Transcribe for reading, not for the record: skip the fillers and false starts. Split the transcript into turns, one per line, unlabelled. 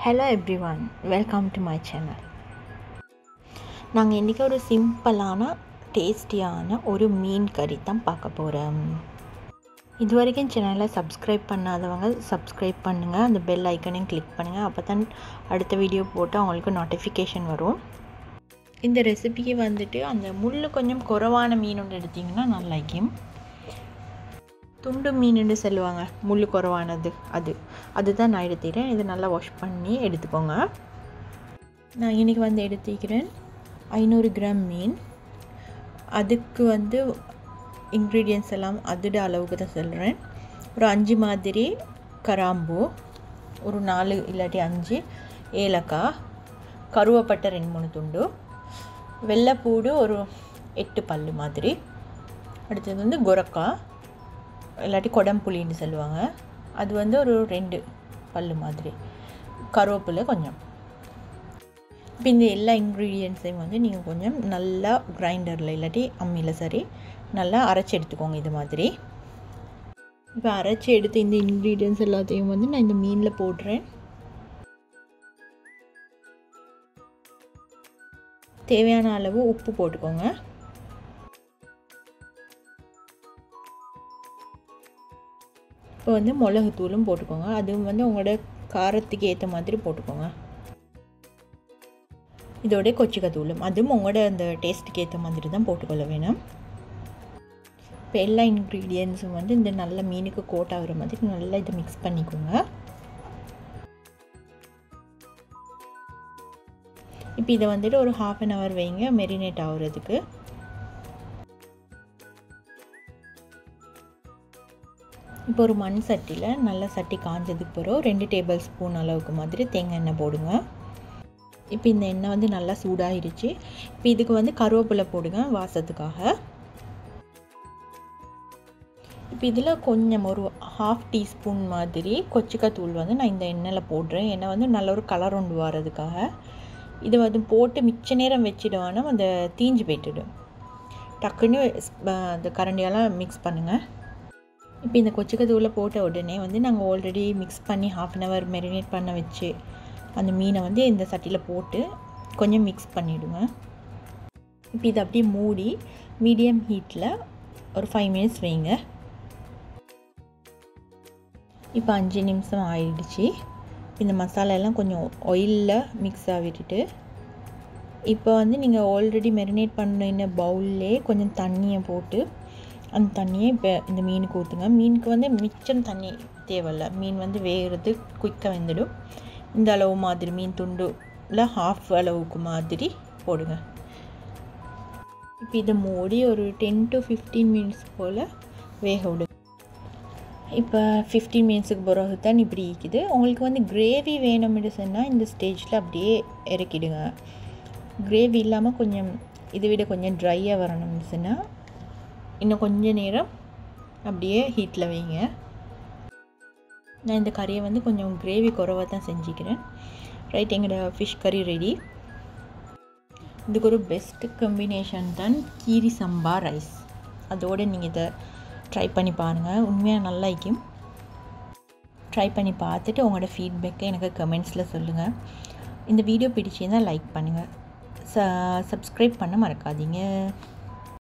Hello everyone, welcome to my channel. நாங்கள் இன்றைக்கி ஒரு சிம்பிளான டேஸ்டியான ஒரு மீன் கறி தான் பார்க்க போகிறோம். இது வரைக்கும் சேனலை சப்ஸ்கிரைப் பண்ணாதவங்க சப்ஸ்கிரைப் பண்ணுங்கள், அந்த பெல் ஐக்கனையும் கிளிக் பண்ணுங்கள். அப்போ தான் அடுத்த வீடியோ போட்டு அவங்களுக்கு நோட்டிஃபிகேஷன் வரும். இந்த ரெசிபிக்கு வந்துட்டு அந்த முள் கொஞ்சம் குறைவான மீன் ஒன்று எடுத்திங்கன்னா நல்லாக்கும். துண்டு மீனுன்னு சொல்லுவாங்க, முள் குறைவானது, அதுதான் நான் எடுத்துக்கிறேன். இது நல்லா வாஷ் பண்ணி எடுத்துக்கோங்க. நான் இன்றைக்கி எடுத்துக்கிறேன் 500 கிராம் மீன். அதுக்கு இன்க்ரீடியன்ஸ் எல்லாம் அதோட அளவுக்கு தான் சொல்கிறேன். ஒரு 5 மாதிரி கிராம்பு, ஒரு 4 இல்லாட்டி 5 ஏலக்காய், கருவேப்பட்டை 2-3 துண்டு, வெள்ளைப்பூடு ஒரு 8 பல்லு மாதிரி. அடுத்தது கொரக்காய் இல்லாட்டி கொடம்புளின்னு சொல்லுவாங்க, அது ஒரு 2 பல்லு மாதிரி, கருவேப்பிலை கொஞ்சம். இப்போ இந்த எல்லா இன்க்ரீடியன்ஸையும் நீங்கள் கொஞ்சம் நல்லா கிரைண்டரில் இல்லாட்டி அம்மியில் சரி நல்லா அரைச்சி எடுத்துக்கோங்க இது மாதிரி. இப்போ அரைச்சி எடுத்து இந்த இன்க்ரீடியன்ஸ் எல்லாத்தையும் நான் இந்த மீனில் போடுறேன். தேவையான அளவு உப்பு போட்டுக்கோங்க. இப்போ மிளகுத்தூளும் போட்டுக்கோங்க. அதுவும் உங்களோட காரத்துக்கு ஏற்ற மாதிரி போட்டுக்கோங்க. இதோட கொச்சிக்காத்தூளும் அதுவும் உங்களோட அந்த டேஸ்ட்டுக்கு ஏற்ற மாதிரி தான் போட்டுக்கொள்ள வேணும். இப்போ எல்லா இன்க்ரீடியன்ஸும் இந்த நல்ல மீனுக்கு கோட் ஆகிற மாதிரி நல்லா இதை மிக்ஸ் பண்ணிக்கோங்க. இப்போ இதை ஒரு 1/2 hour வைங்க மெரினேட் ஆகுறதுக்கு. இப்போ ஒரு மண் சட்டியில் நல்ல சட்டி காஞ்சதுக்கு பிறகு 2 டேபிள் ஸ்பூன் அளவுக்கு மாதிரி தேங்காய் எண்ணெய் போடுங்க. இப்போ இந்த எண்ணெய் நல்லா சூடாகிருச்சு. இப்போ இதுக்கு கருவேப்பிலை போடுங்க வாசத்துக்காக. இப்போ இதில் கொஞ்சம் ஒரு 1/2 டீஸ்பூன் மாதிரி கொச்சிக்காத்தூள் நான் இந்த எண்ணெயில் போடுறேன். எண்ணெய் நல்ல ஒரு கலர் ஒன்று வரதுக்காக. இதை போட்டு மிச்ச நேரம் வச்சிடுவானா அந்த தீஞ்சு போய்ட்டுடும். டக்குன்னு அந்த கரண்டியெல்லாம் மிக்ஸ் பண்ணுங்கள். இப்போ இந்த கொச்சிக்காத்தூளை போட்ட உடனே நாங்கள் ஆல்ரெடி மிக்ஸ் பண்ணி 1/2 hour மெரினேட் பண்ண வச்சு அந்த மீனை இந்த சட்டியில் போட்டு கொஞ்சம் மிக்ஸ் பண்ணிவிடுங்க. இப்போ இதை அப்படியே மூடி மீடியம் ஹீட்டில் ஒரு 5 minutes வைங்க. இப்போ 5 நிமிஷம் ஆயிடுச்சு. இந்த மசாலாலாம் கொஞ்சம் ஆயிலில் மிக்ஸ் ஆகிட்டு, இப்போ நீங்கள் ஆல்ரெடி மெரினேட் பண்ணின பவுல்லே கொஞ்சம் தண்ணியை போட்டு அந்த தண்ணியை இப்போ இந்த மீனுக்கு ஊற்றுங்க. மீனுக்கு மிச்சம் தண்ணி தேவையில்லை, மீன் வேகிறது குயிக்காக வெந்துடும். இந்த அளவு மாதிரி மீன் துண்டு இல்லை 1/2 அளவுக்கு மாதிரி போடுங்க. இப்போ இதை மூடி ஒரு 10 to 15 minutes போல் வேக விடுங்க. இப்போ 15 minutesக்கு பிறகு தான் இப்படி இருக்குது. உங்களுக்கு கிரேவி வேணும்னு சொன்னால் இந்த ஸ்டேஜில் அப்படியே இறக்கிடுங்க. கிரேவி இல்லாமல் கொஞ்சம் இதை விட கொஞ்சம் ட்ரையாக வரணும்னு சொன்னால் இன்னும் கொஞ்சம் நேரம் அப்படியே ஹீட்டில் வைங்க. நான் இந்த கறியை கொஞ்சம் கிரேவி குறைவாக தான் செஞ்சுக்கிறேன். ரைட், எங்களோட ஃபிஷ் கறி ரெடி. இதுக்கு ஒரு பெஸ்ட்டு காம்பினேஷன் தான் கீரி சம்பா ரைஸ். அதோடு நீங்கள் இதை ட்ரை பண்ணி பாருங்கள், உண்மையாக நல்லா இருக்கும். ட்ரை பண்ணி பார்த்துட்டு உங்களோட ஃபீட்பேக்கை எனக்கு கமெண்ட்ஸில் சொல்லுங்கள். இந்த வீடியோ பிடிச்சிருந்தால் லைக் பண்ணுங்கள், சப்ஸ்கிரைப் பண்ண மறக்காதீங்க.